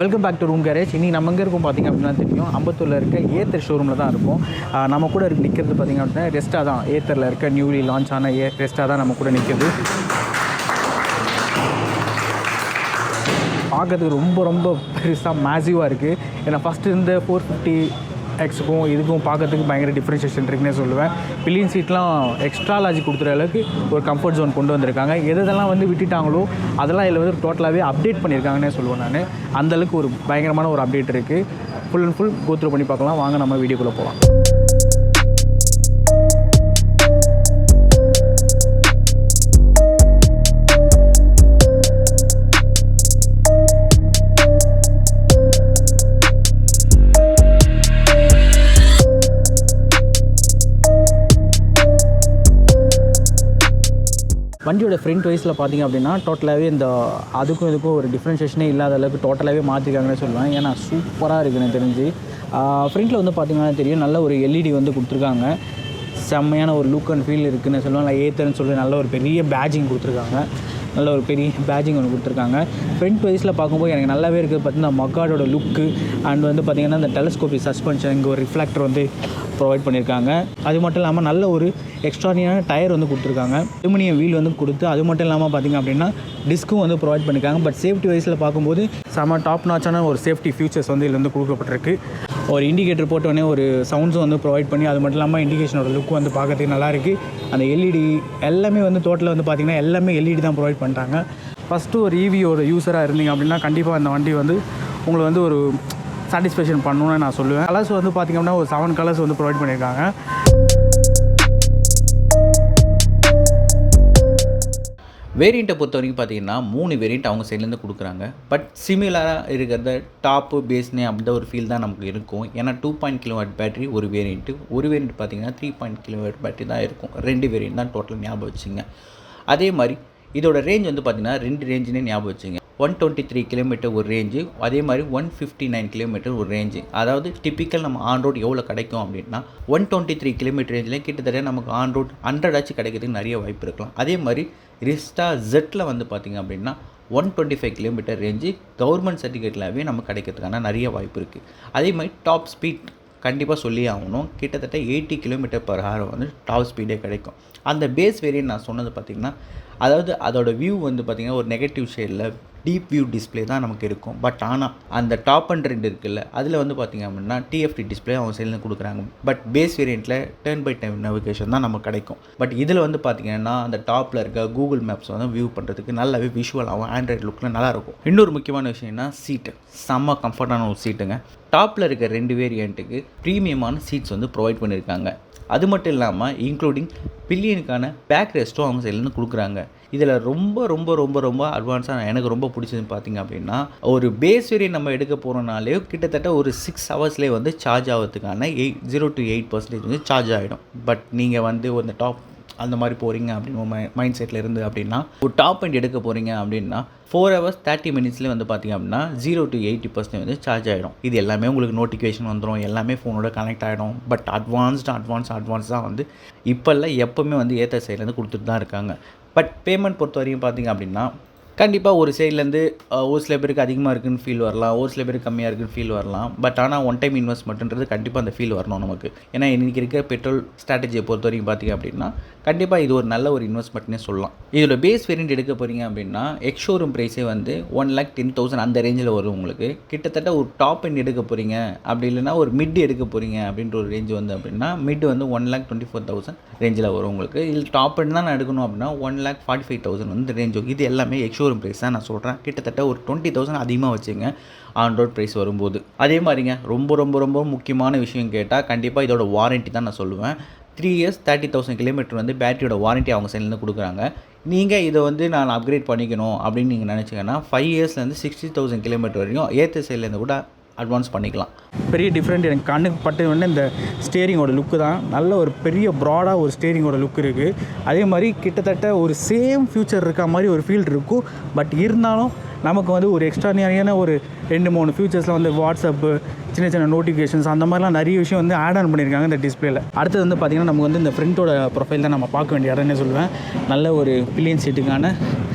Welcome back to room garage. இன்றைக்கி நம்ம எங்கே இருக்கும் பார்த்திங்க அப்படின்னா தெரியும், அம்பத்தூரில் இருக்க ஏத்தர் ஷோரூமில் தான் இருக்கும். நம்ம கூட நிற்கிறது பார்த்திங்க அப்படின்னா ரெஸ்ட்டாக தான், ஏத்தரில் இருக்க நியூலி லான்ச் ஆன ரெஸ்ட்டாக தான் நம்ம கூட நிற்கிறது. பார்க்கறதுக்கு ரொம்ப ரொம்ப பெருசாக மேசிவாக இருக்குது. ஏன்னா ஃபஸ்ட்டு இருந்த 450Xக்கும் இதுக்கும் பார்க்கறதுக்கு பயங்கர டிஃப்ரென்ஷியேஷன் இருக்குன்னே சொல்லுவேன். பில்லியன் சீட்லாம் எக்ஸ்ட்ரா லாஜி கொடுக்குற அளவுக்கு ஒரு கம்ஃபர்ட் ஜோன் கொண்டு வந்திருக்காங்க. எதெல்லாம் வந்து விட்டுட்டாங்களோ அதெல்லாம் இதில் வந்து டோட்டலாகவே அப்டேட் பண்ணியிருக்காங்கன்னே சொல்லுவேன் நான். அந்தளவுக்கு ஒரு பயங்கரமான ஒரு அப்டேட் இருக்குது. ஃபுல் அண்ட் ஃபுல் கோத்ரூ பண்ணி பார்க்கலாம். வாங்க நம்ம வீடியோக்குள்ளே போகலாம். வண்டியோட ஃப்ரண்ட் வைஸில் பார்த்திங்க அப்படின்னா டோட்டலாகவே இந்த அதுக்கும் இதுக்கும் ஒரு டிஃப்ரென்ஷியேஷனே இல்லாத அளவுக்கு டோட்டலாகவே மாற்றிருக்காங்கன்னு சொல்லுவேன். ஏன்னா சூப்பராக இருக்குது எனக்கு தெரிஞ்சு. ஃப்ரண்ட்டில் வந்து பார்த்திங்கன்னா தெரியும், நல்ல ஒரு எல்இடி வந்து கொடுத்துருக்காங்க. செம்மையான ஒரு லுக் அண்ட் ஃபீல் இருக்குதுன்னு சொல்லுவாங்க. ஏத்தர்னு சொல்லி நல்ல ஒரு பெரிய பேட்ஜிங் கொடுத்துருக்காங்க. நல்ல ஒரு பெரிய பேட்ஜிங் ஒன்று கொடுத்துருக்காங்க. ஃப்ரண்ட் வைஸில் பார்க்கும்போது எனக்கு நல்லாவே இருக்குது. பார்த்தீங்கன்னா மக்காடோட லுக்கு அண்ட் வந்து பார்த்திங்கன்னா இந்த டெலஸ்கோபிக் சஸ்பென்ஷன், இங்கே ஒரு ரிஃப்ளெக்டர் வந்து ப்ரொவைட் பண்ணியிருக்காங்க. அது மட்டும் இல்லாமல் நல்ல ஒரு எக்ஸ்ட்ரானியான டயர் வந்து கொடுத்துருக்காங்க. அலுமினியம் வீல் வந்து கொடுத்து, அது மட்டும் இல்லாமல் பார்த்திங்க அப்படின்னா டிஸ்க்கும் வந்து ப்ரொவைட் பண்ணியிருக்காங்க. பட் சேஃப்டி வைஸில் பார்க்கும்போது செம டாப் நாச்சான ஒரு சேஃப்டி ஃபியூச்சர்ஸ் வந்து இதில் வந்து கொடுக்கப்பட்டிருக்கு. ஒரு இண்டிகேட்டர் போட்டோடனே ஒரு சவுண்ட்ஸும் வந்து ப்ரொவைட் பண்ணி, அது மட்டும் இல்லாமல் இண்டிகேஷனோட லுக் வந்து பார்க்கறதுக்கு நல்லாயிருக்கு. அந்த எல்இடி எல்லாமே வந்து டோட்டலாக வந்து பார்த்திங்கன்னா எல்லாமே எல்இடி தான் ப்ரொவைட் பண்ணுறாங்க. ஃபஸ்ட்டு ஒரு ஈவியோட யூஸராக இருந்தீங்க அப்படின்னா கண்டிப்பாக அந்த வண்டி வந்து உங்களை வந்து ஒரு சாட்டிஸ்ஃபேக்ஷன் பண்ணணுன்னு நான் சொல்லுவேன். கலர்ஸ் வந்து பார்த்திங்க அப்படின்னா ஒரு 7 கலர்ஸ் வந்து ப்ரொவைட் பண்ணியிருக்காங்க. வேரியண்ட்டை பொறுத்த வரைக்கும் பார்த்தீங்கன்னா 3 வேரியண்ட் அவங்க சைட்லேருந்து கொடுக்குறாங்க. பட் சிமிலராக இருக்கிறத டாப்பு பேஸ்னே அந்த ஒரு ஃபீல் தான் நமக்கு இருக்கும். ஏன்னா 2.0 kW பேட்டரி ஒரு வேரியண்ட்டு பார்த்தீங்கன்னா 3.0 kW பேட்டரி தான் இருக்கும். 2 வேரியண்ட் தான் டோட்டல் ஞாபகம் வச்சுங்க. அதே மாதிரி இதோட ரேஞ்ச் வந்து பார்த்திங்கன்னா 2 ரேஞ்சுனே ஞாபகம் வச்சுங்க. 123 கிலோமீட்டர் ஒரு ரேஞ்சு, அதே மாதிரி 159 கிலோமீட்டர் ஒரு ரேஞ்சு. அதாவது டிப்பிக்கல் நம்ம ஆன் ரோட் எவ்வளோ கிடைக்கும் அப்படின்னா 123 கிலோமீட்டர் ரேஞ்சில் கிட்டத்தட்ட நமக்கு ஆன் ரோட் 100 ஆச்சு கிடைக்கிறதுக்கு நிறைய வாய்ப்பு இருக்கலாம். அதே மாதிரி ரிஸ்டா ஜெட்டில் வந்து பார்த்திங்க அப்படின்னா 125 கிலோமீட்டர் ரேஞ்சு கவர்மெண்ட் சர்டிஃபிகேட்லாகவே நமக்கு கிடைக்கிறதுக்கான நிறைய வாய்ப்பு இருக்குது. அதே மாதிரி டாப் ஸ்பீட் கண்டிப்பாக சொல்லி ஆகணும். கிட்டத்தட்ட 80 km/h வந்து டாப் ஸ்பீடே கிடைக்கும். அந்த பேஸ் வேரியன்ட் நான் சொன்னது பார்த்திங்கன்னா, அதாவது அதோட வியூ வந்து பார்த்திங்கன்னா ஒரு நெகட்டிவ் ஷேடில் டீப் வியூ டிஸ்பிளே தான் நமக்கு இருக்கும். பட் ஆனால் அந்த டாப் அண்ட் ரெண்டு இருக்குல்ல, அதில் வந்து பார்த்திங்க அப்படின்னா டிஎஃப்டி டிஸ்பிளே அவங்க சைடில் கொடுக்குறாங்க. பட் பேஸ் வேரியண்ட்டில் டர்ன் பை டைம் நேவிகேஷன் தான் நமக்கு கிடைக்கும். பட் இதில் வந்து பார்த்திங்கன்னா அந்த டாப்பில் இருக்க கூகுள் மேப்ஸ் வந்து வியூ பண்ணுறதுக்கு நல்லாவே விஷுவலாகவும் ஆண்ட்ராய்டு லுக்கில் நல்லாயிருக்கும். இன்னொரு முக்கியமான விஷயம்னா சீட்டு செம்ம கம்ஃபர்டான ஒரு சீட்டுங்க. டாப்பில் இருக்க 2 வேரியண்ட்டுக்கு ப்ரீமியமான சீட்ஸ் வந்து ப்ரொவைட் பண்ணியிருக்காங்க. அது மட்டும் இல்லாமல் இன்க்ளூடிங் பில்லியனுக்கான பேக் ரெஸ்ட்டும் அவங்க சைட்லேருந்து கொடுக்குறாங்க. இதில் ரொம்ப ரொம்ப ரொம்ப ரொம்ப அட்வான்ஸாக எனக்கு ரொம்ப பிடிச்சதுன்னு பார்த்திங்க அப்படின்னா, ஒரு பேஸ் வேரியன்ட் நம்ம எடுக்க போகிறோம்னாலே கிட்டத்தட்ட ஒரு 6 ஹவர்ஸ்லேயே வந்து சார்ஜ் ஆகிறதுக்கான 0 to 8% வந்து சார்ஜ் ஆகிடும். பட் நீங்கள் வந்து ஒரு டாப் அந்த மாதிரி போகிறீங்க அப்படின்னு மைண்ட் செட்டில் இருந்து அப்படின்னா, ஒரு டாப் அண்ட் எடுக்க போகிறீங்க அப்படின்னா 4 hours 30 minutesலேயே வந்து பார்த்திங்க அப்படின்னா 0 to 80% வந்து சார்ஜ் ஆகிடும். இது எல்லாமே உங்களுக்கு நோட்டிஃபிகேஷன் வந்துடும், எல்லாமே ஃபோனோட கனெக்ட் ஆகிடும். பட் அட்வான்ஸ் தான் வந்து இப்போல்லாம் எப்போவுமே வந்து ஏத்தர் சைட்லேருந்து கொடுத்துட்டு தான் இருக்காங்க. பட் பேமெண்ட் பொறுத்த வரைக்கும் பார்த்திங்க அப்படின்னா கண்டிப்பாக ஒரு சைட்லேருந்து ஒரு சில பேருக்கு அதிகமாக இருக்குதுன்னு ஃபீல் வரலாம், ஒரு சில பேருக்கு கம்மியாக இருக்குதுன்னு ஃபீல் வரலாம். பட் ஆனால் ஒன் டைம் இன்வெஸ்ட்மெண்ட்ன்றது கண்டிப்பாக அந்த ஃபீல் வரணும் நமக்கு. ஏன்னா இன்றைக்கி இருக்கிற பெட்ரோல் ஸ்ட்ராட்டஜியை பொறுத்த வரைக்கும் பார்த்திங்க அப்படின்னா கண்டிப்பாக இது ஒரு நல்ல ஒரு இன்வெஸ்ட்மெண்ட்னே சொல்லலாம். இதோட பேஸ் வேரியண்ட் எடுக்க போகிறீங்க அப்படின்னா எக்ஸ் ஷோரூம் ப்ரைஸே வந்து 1,10,000 அந்த ரேஞ்சில் வரும் உங்களுக்கு. கிட்டத்தட்ட ஒரு டாப் எண்ட் எடுக்க போகிறீங்க அப்படி இல்லைனா ஒரு மிட் எடுக்க போகிறீங்க அப்படின்ற ஒரு ரேஞ்சு வந்து அப்படின்னா மிட் வந்து 1,24,000 ரேஞ்சில் வரும் உங்களுக்கு. இதில் டாப் எண்ட் தான் நான் எடுக்கணும் அப்படின்னா 1,45,000 வந்து ரேஞ்ச். இது எல்லாமே எக்ஸ் ஷோரூம் ப்ரைஸ் தான் நான் சொல்கிறேன். கிட்டத்தட்ட ஒரு 20,000 அதிகமாக வச்சுங்க ஆன் ரோட் ப்ரைஸ் வரும்போது. அதே மாதிரிங்க ரொம்ப ரொம்ப ரொம்ப முக்கியமான விஷயம் கேட்டால் கண்டிப்பாக இதோட வாரண்ட்டி தான் நான் சொல்லுவேன். 3 years 30,000 கிலோமீட்டர் வந்து பேட்டரியோட வாரண்ட்டி அவங்க சைட்லேருந்து கொடுக்குறாங்க. நீங்கள் இதை வந்து நான் அப்கிரேட் பண்ணிக்கணும் அப்படின்னு நீங்கள் நினச்சிங்கன்னா 5 yearsலேருந்து 60,000 கிலோமீட்டர் வரைக்கும் ஏத்தர் சைட்லேருந்து கூட அட்வான்ஸ் பண்ணிக்கலாம். பெரிய டிஃப்ரெண்ட் எனக்கு கண்ணுக்கு பட்டு வந்து இந்த ஸ்டேரிங்கோட லுக்கு தான். நல்ல ஒரு பெரிய ப்ராடாக ஒரு ஸ்டேரிங்கோட லுக் இருக்குது. அதே மாதிரி கிட்டத்தட்ட ஒரு சேம் ஃபியூச்சர் இருக்க மாதிரி ஒரு ஃபீல் இருக்கும். பட் இருந்தாலும் நமக்கு வந்து ஒரு எக்ஸ்ட்ரானியான ஒரு 2-3 ஃபியூச்சர்ஸில் வந்து வாட்ஸ்அப்பு, சின்ன சின்ன நோட்டிஃபிகேஷன்ஸ் அந்த மாதிரிலாம் நிறைய விஷயம் வந்து ஆட் ஆன் பண்ணியிருக்காங்க இந்த டிஸ்பிளேல. அடுத்தது வந்து பார்த்திங்கன்னா நமக்கு வந்து இந்த ஃப்ரண்ட்டோட ப்ரொஃபைல் தான் நம்ம பார்க்க வேண்டிய இடம்னே சொல்லுவேன். நல்ல ஒரு பில்லியன் சீட்டுக்கான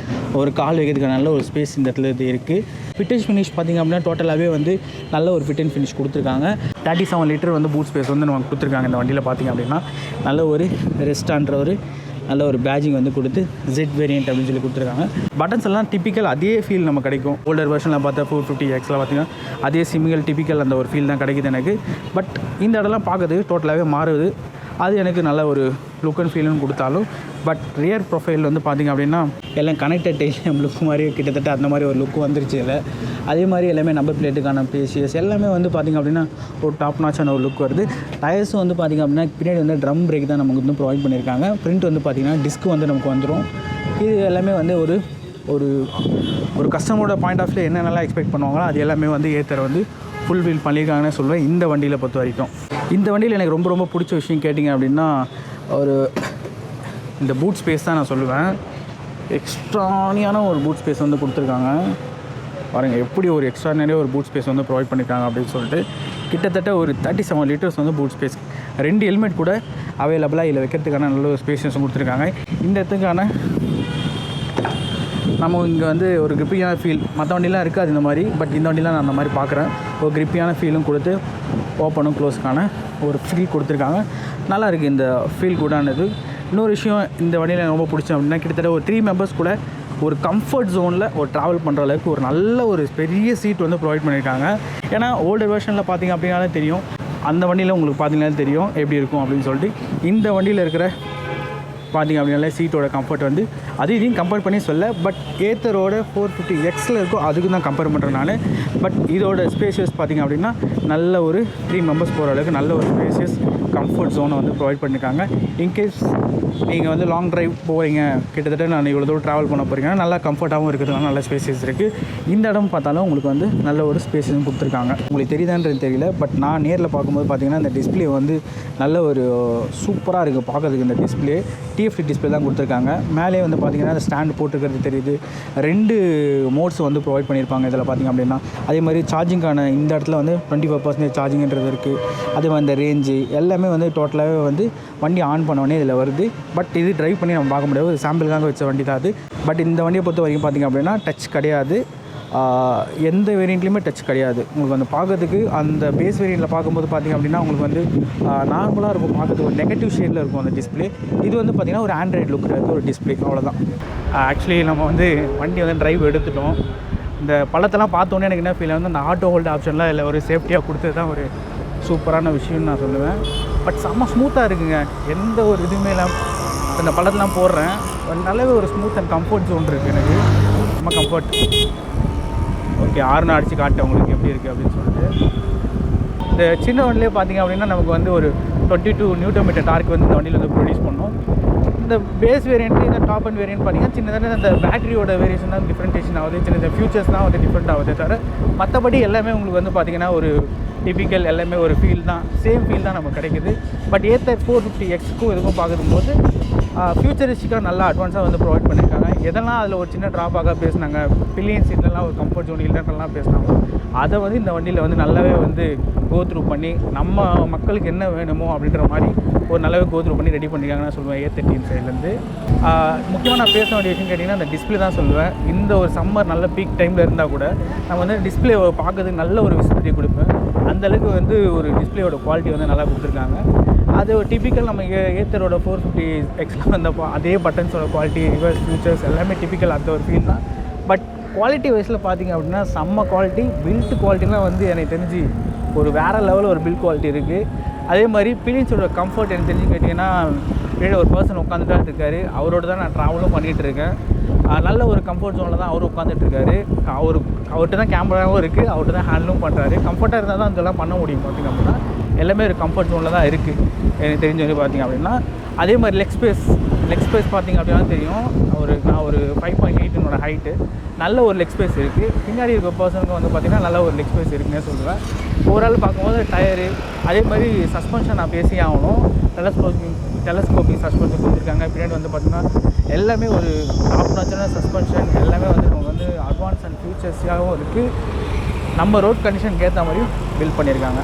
ஒரு கால் வைக்கிறதுக்கு நல்ல ஒரு ஸ்பேஸ் இந்த இடத்துல இது இருக்குது. ஃபிட்டேஜ் ஃபினிஷ் பார்த்திங்க அப்படின்னா டோட்டலாகவே வந்து நல்ல ஒரு ஃபிட் அண்ட் ஃபினிஷ் கொடுத்துருக்காங்க. 37 லிட்டர் வந்து பூட் ஸ்பேஸ் வந்து நமக்கு கொடுத்துருக்காங்க இந்த வண்டியில் பார்த்திங்க அப்படின்னா. நல்ல ஒரு ரெஸ்டான்ற ஒரு நல்ல ஒரு பேஜிங் வந்து கொடுத்து ஜெட் வேரியண்ட் அப்படின்னு சொல்லி கொடுத்துருக்காங்க. பட்டன்ஸ் எல்லாம் டிப்பிக்கல் அதே ஃபீல் நம்ம கிடைக்கும். ஓல்டர் வெர்ஷனில் பார்த்தா 450Xலாம் பார்த்திங்கன்னா அதே சிமிக்கல் டிப்பிக்கல் அந்த ஒரு ஃபீல் தான் கிடைக்குது எனக்கு. பட் இந்த இடம்லாம் பார்க்குறதுக்கு டோட்டலாகவே மாறுது. அது எனக்கு நல்ல ஒரு லுக் அண்ட் ஃபீல்னு கொடுத்தாலும் பட் ரியர் ப்ரொஃபைல் வந்து பார்த்திங்க அப்படின்னா எல்லாம் கனெக்டட் டெய்லியம் லுக் மாதிரி கிட்டத்தட்ட அந்த மாதிரி ஒரு லுக் வந்துருச்சு இல்லை. அதே மாதிரி எல்லாமே நம்பர் பிளேட்டுக்கான பேசியஸ் எல்லாமே வந்து பார்த்திங்க அப்படின்னா ஒரு டாப் நாச்சான ஒரு லுக் வருது. டயர்ஸும் வந்து பார்த்திங்க அப்படின்னா பின்னாடி வந்து ட்ரம் பிரேக் தான் நமக்கு வந்து ப்ரொவைட் பண்ணியிருக்காங்க. பிரிண்ட் வந்து பார்த்திங்கன்னா டிஸ்க் வந்து நமக்கு வந்துடும். இது எல்லாமே வந்து ஒரு ஒரு ஒரு கஸ்டமரோட பாயிண்ட் ஆஃப் வியூ என்னென்னலாம் எக்ஸ்பெக்ட் பண்ணுவாங்களோ அது எல்லாமே வந்து ஏத்தர் வந்து ஃபுல்ஃபில் பண்ணியிருக்காங்கன்னு சொல்லுவேன் இந்த வண்டியில் பொறுத்த வரைக்கும். இந்த வண்டியில் எனக்கு ரொம்ப ரொம்ப பிடிச்ச விஷயம் கேட்டிங்க அப்படின்னா ஒரு இந்த பூட் ஸ்பேஸ் தான் நான் சொல்லுவேன். எக்ஸ்ட்ரானியான ஒரு பூட் ஸ்பேஸ் வந்து கொடுத்துருக்காங்க பாருங்கள். எப்படி ஒரு எக்ஸ்ட்ரானியாக ஒரு பூட் ஸ்பேஸ் வந்து ப்ரொவைட் பண்ணியிருக்காங்க அப்படின்னு சொல்லிட்டு கிட்டத்தட்ட ஒரு 37 லிட்டர்ஸ் வந்து பூட் ஸ்பேஸ். 2 ஹெல்மெட் கூட அவைலபிளாக இதில் வைக்கிறதுக்கான நல்ல ஒரு ஸ்பேஸஸ் கொடுத்துருக்காங்க. இந்த இடத்துக்கான நம்ம இங்கே வந்து ஒரு கிரிப்பியான ஃபீல் மற்ற வண்டிலாம் இருக்காது இந்த மாதிரி. பட் இந்த வண்டிலாம் நான் அந்த மாதிரி பார்க்குறேன். ஒரு கிரிப்பியான ஃபீலும் கொடுத்து ஓப்பனும் க்ளோஸுக்கான ஒரு ஃபீல் கொடுத்துருக்காங்க. நல்லா இருக்குது இந்த ஃபீல் கூடானது. இன்னொரு விஷயம் இந்த வண்டியில் எனக்கு ரொம்ப பிடிச்சோம் அப்படின்னா கிட்டத்தட்ட ஒரு 3 மெம்பர்ஸ் கூட ஒரு கம்ஃபர்ட் ஜோனில் ஒரு ட்ராவல் பண்ணுற அளவுக்கு ஒரு நல்ல ஒரு பெரிய சீட் வந்து ப்ரொவைட் பண்ணியிருக்காங்க. ஏன்னா ஓல்டர் வெர்ஷனில் பார்த்திங்க அப்படின்னாலே தெரியும், அந்த வண்டியில் உங்களுக்கு பார்த்திங்கனாலே தெரியும் எப்படி இருக்கும் அப்படின்னு சொல்லிட்டு. இந்த வண்டியில் இருக்கிற பார்த்திங்க அப்படின்னாலே சீட்டோட கம்ஃபர்ட் வந்து அது இதையும் கம்பேர் பண்ணி சொல்ல. பட் ஏத்தரோட 450Xல இருக்கும் அதுக்கு தான் கம்பேர் பண்ணுறேன் நான். பட் இதோட ஸ்பேஷியஸ் பார்த்திங்க அப்படின்னா நல்ல ஒரு 3 மெம்பர்ஸ் போகிற அளவுக்கு நல்ல ஒரு ஸ்பேஷியஸ் கம்ஃபர்ட் ஜோனை வந்து ப்ரொவைட் பண்ணியிருக்காங்க. இன்கேஸ் நீங்கள் வந்து லாங் ட்ரைவ் போகிறீங்க, கிட்டத்தட்ட நான் இவ்வளோ தூரம் ட்ராவல் பண்ண போகிறீங்கன்னா நல்லா கம்ஃபர்ட்டாகவும் இருக்கிறதுனால நல்ல ஸ்பேசஸ் இருக்குது. இந்த இடம் பார்த்தாலும் உங்களுக்கு வந்து நல்ல ஒரு ஸ்பேஸும் கொடுத்துருக்காங்க. உங்களுக்கு தெரியுதான்றது தெரியல. பட் நான் நேரில் பார்க்கும்போது பார்த்திங்கன்னா இந்த டிஸ்பிளே வந்து நல்ல ஒரு சூப்பராக இருக்குது பார்க்குறதுக்கு. இந்த டிஸ்பிளே டிஎஃப்டி டிஸ்பிளே தான் கொடுத்துருக்காங்க. மேலே வந்து பார்த்திங்கன்னா அந்த ஸ்டாண்டு போட்டுருக்கிறது தெரியுது. 2 மோட்ஸ் வந்து ப்ரொவைட் பண்ணியிருப்பாங்க இதில் பார்த்திங்க அப்படின்னா. அதே மாதிரி சார்ஜிங்கான இந்த இடத்துல வந்து 25% சார்ஜிங்கிறது இருக்குது. அதே மாதிரி இந்த ரேஞ்சு எல்லாமே வந்து டோட்டலாகவே வந்து வண்டி ஆன் பண்ணோடனே இதில் வருது. பட் இது ட்ரைவ் பண்ணி நம்ம பார்க்க முடியாது, ஒரு சாம்பிளுக்காக வச்ச வண்டி தான் அது. பட் இந்த வண்டியை பொறுத்த வரைக்கும் பார்த்திங்க அப்படின்னா டச் கிடையாது. எந்த வேரியண்ட்லேயுமே டச் கிடையாது. உங்களுக்கு வந்து பார்க்கறதுக்கு அந்த பேஸ் வேரியண்ட்டில் பார்க்கும்போது பார்த்திங்க அப்படின்னா உங்களுக்கு வந்து நார்மலாக இருக்கும், பார்க்கறதுக்கு ஒரு நெகட்டிவ் ஷேடில் இருக்கும் அந்த டிஸ்பிளே. இது வந்து பார்த்திங்கன்னா ஒரு ஆண்ட்ராய்டு லுக்கில் இருக்க ஒரு டிஸ்பிளே, அவ்வளோதான். ஆக்சுவலி நம்ம வந்து வண்டி வந்து ட்ரைவ் எடுத்துட்டோம். இந்த பள்ளத்தெல்லாம் பார்த்தோன்னே எனக்கு என்ன ஃபீல் வந்து அந்த ஆட்டோ ஹோல்டு ஆப்ஷன்லாம் இல்லை ஒரு சேஃப்டியாக கொடுத்தது தான் ஒரு சூப்பரான விஷயம்னு நான் சொல்லுவேன். பட் செம்ம ஸ்மூத்தாக இருக்குங்க, எந்த ஒரு இதுவுமே இல்லாமல். இந்த பள்ளத்தெலாம் போடுறேன், நல்லாவே ஒரு ஸ்மூத் அண்ட் கம்ஃபர்ட் ஜோன் இருக்குது எனக்கு, செம்ம கம்ஃபர்ட். ஓகே, ஆறுனா அடித்து காட்டேன் உங்களுக்கு எப்படி இருக்குது அப்படின்னு சொல்லிட்டு. இந்த சின்ன வண்டியிலே பார்த்திங்க அப்படின்னா நமக்கு வந்து ஒரு 22 நியூட்டன் டார்க் வந்து இந்த வண்டியில் வந்து ப்ரொடியூஸ் பண்ணோம். இந்த பேஸ் வேரியண்ட்டு இந்த டாப் அண்ட் வேரியண்ட் பார்த்திங்கன்னா சின்னதான அந்த பேட்டரியோட வேரியேஷன் தான் டிஃப்ரெண்டேஷன் ஆகுது, சின்ன ஃபியூச்சர்ஸ் தான் வந்து டிஃப்ரெண்ட் ஆகுது தவிர மற்றபடி எல்லாமே உங்களுக்கு வந்து பார்த்திங்கன்னா ஒரு டிபிக்கல் எல்லாமே ஒரு ஃபீல் தான், சேம் ஃபீல் தான் நமக்கு கிடைக்குது. பட் ஏத்தர் 450Xக்கும் இதுக்கும் பார்க்கும்போது ஃபியூச்சரிஸ்டிக்காக நல்லா அட்வான்ஸாக வந்து ப்ரொவைட் பண்ணியிருக்காங்க. எதெல்லாம் அதில் ஒரு சின்ன ட்ராபாக பேசினாங்க, பில்லியன் சீட்லலாம் ஒரு கம்ஃபர்ட் ஜோன் இல்லைன்றலாம் பேசினாங்க, அதை வந்து இந்த வண்டியில் வந்து நல்லாவே வந்து கோத்ரூ பண்ணி நம்ம மக்களுக்கு என்ன வேணுமோ அப்படின்ற மாதிரி ஒரு நல்லாவே கோத்ரூ பண்ணி ரெடி பண்ணியிருக்காங்கன்னு நான் சொல்லுவேன் A13 சைட்லேருந்து. முக்கியமாக நான் பேச வேண்டிய விஷயம் கேட்டிங்கன்னா அந்த டிஸ்பிளே தான் சொல்லுவேன். இந்த ஒரு சம்மர் நல்ல பீக் டைமில் இருந்தால் கூட நம்ம வந்து டிஸ்பிளே பார்க்கறதுக்கு நல்ல ஒரு விசிபிலிட்டி கொடுப்பேன். அந்தளவுக்கு வந்து ஒரு டிஸ்பிளேயோட குவாலிட்டி வந்து நல்லா கொடுத்துருக்காங்க. அது ஒரு டிப்பிக்கல் நம்ம ஏத்தரோட 450Xல வந்தப்போ அதே பட்டன்ஸோட குவாலிட்டி, ரிவர்ஸ் ஃபியூச்சர்ஸ் எல்லாமே டிப்பிக்கல் அந்த ஒரு ஃபீல் தான். பட் குவாலிட்டி வைஸில் பார்த்திங்க அப்படின்னா செம்ம குவாலிட்டி. பில்ட் குவாலிட்டிலாம் வந்து எனக்கு தெரிஞ்சு ஒரு வேறு லெவலில் ஒரு பில்ட் குவாலிட்டி இருக்குது. அதே மாதிரி பிலியன்ஸோட கம்ஃபர்ட் எனக்கு தெரிஞ்சு கேட்டிங்கன்னா பின்னாடி ஒரு பர்சன் உட்காந்துட்டு தான் இருக்காரு, அவரோட தான் நான் ட்ராவலும் பண்ணிகிட்டு இருக்கேன். நல்ல ஒரு கம்ஃபர்ட் ஜோனில் தான் அவர் உட்காந்துட்ருக்காரு. அவர்கிட்ட தான் கேமராவும் இருக்குது, அவர்கிட்ட தான் ஹேண்டிலும் பண்ணுறாரு. கம்ஃபர்ட்டாக இருந்தால் தான் இதெல்லாம் பண்ண முடியும் பார்த்திங்க அப்படின்னா. எல்லாமே ஒரு கம்ஃபர்ட் ஜோனில் தான் இருக்குது எனக்கு தெரிஞ்ச வந்து பார்த்திங்க அப்படின்னா. அதே மாதிரி லெக் ஸ்பேஸ் பார்த்திங்க அப்படின்னா தெரியும், நான் ஒரு 5.8 என்னோட ஹைட்டு, நல்ல ஒரு லெக் ஸ்பேஸ் இருக்குது. பின்னாடி இருக்க பர்சனுக்கு வந்து பார்த்திங்கன்னா நல்ல ஒரு லெக் ஸ்பேஸ் இருக்குன்னே சொல்லுவேன். ஓவரால் பார்க்கும்போது டயரு, அதே மாதிரி சஸ்பென்ஷன் நான் பேசி ஆகணும். டெலஸ்கோபிக் சஸ்பென்ஷன் கொடுத்துருக்காங்க. பின்னாடி வந்து பார்த்திங்கன்னா எல்லாமே ஒரு டாப் நாச்சான சஸ்பென்ஷன், எல்லாமே வந்து நமக்கு வந்து அட்வான்ஸ் அண்ட் ஃபியூச்சர்ஸாகவும் இருக்குது. நம்ம ரோட் கண்டிஷனுக்கு ஏற்ற மாதிரியும் பில்ட் பண்ணியிருக்காங்க.